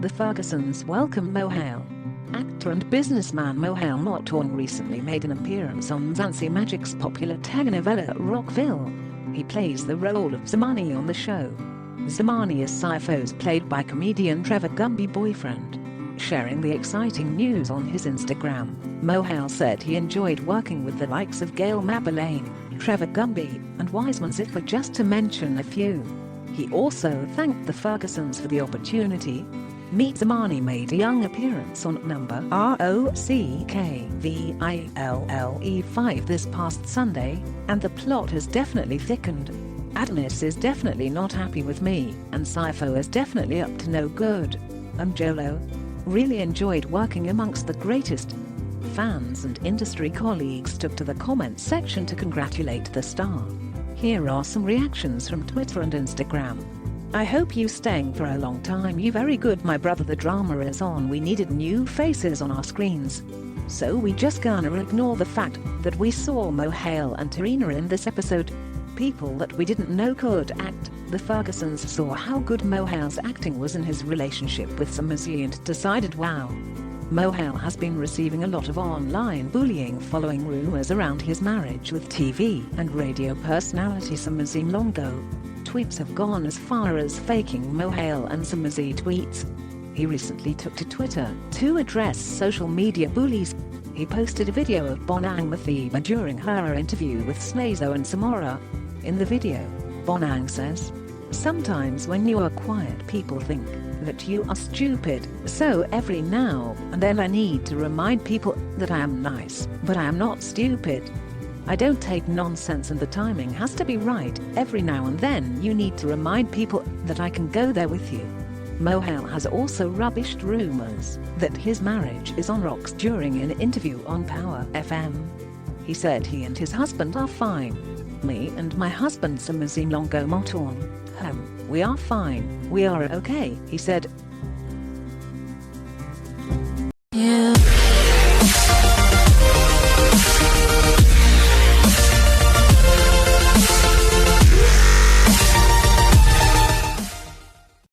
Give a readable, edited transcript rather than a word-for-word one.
The Fergusons welcome Mohale. Actor and businessman Mohale Motaung recently made an appearance on Mzansi Magic's popular telenovela Rockville. He plays the role of Zamani on the show. Zamani is Sipho's played by comedian Trevor Gumbi boyfriend. Sharing the exciting news on his Instagram, Mohale said he enjoyed working with the likes of Gail Mabalane, Trevor Gumbi, and Wiseman Sipho, just to mention a few. He also thanked the Fergusons for the opportunity. Meet Zamani made a young appearance on number Rockville 5 this past Sunday, and the plot has definitely thickened. Adonis is definitely not happy with me, and Sipho is definitely up to no good. Jolo. Really enjoyed working amongst the greatest. Fans and industry colleagues took to the comments section to congratulate the star. Here are some reactions from Twitter and Instagram. I hope you staying for a long time. You very good, my brother. The drama is on. We needed new faces on our screens. So we just gonna ignore the fact that we saw Mohale and Tarina in this episode. People that we didn't know could act. The Fergusons saw how good Mohale's acting was in his relationship with Zamani and decided, wow. Mohale has been receiving a lot of online bullying following rumors around his marriage with TV and radio personality Zamani Longo. Tweets have gone as far as faking Mohale and Zamani tweets. He recently took to Twitter to address social media bullies. He posted a video of Bonang Mathiba during her interview with Snazo and Samora. In the video, Bonang says, "Sometimes when you are quiet people think that you are stupid, so every now and then I need to remind people that I am nice, but I am not stupid. I don't take nonsense and the timing has to be right. Every now and then you need to remind people that I can go there with you." Mohale has also rubbished rumors that his marriage is on rocks during an interview on Power FM. He said he and his husband are fine. "Me and my husband Zamani Motaung, we are fine, we are okay," he said.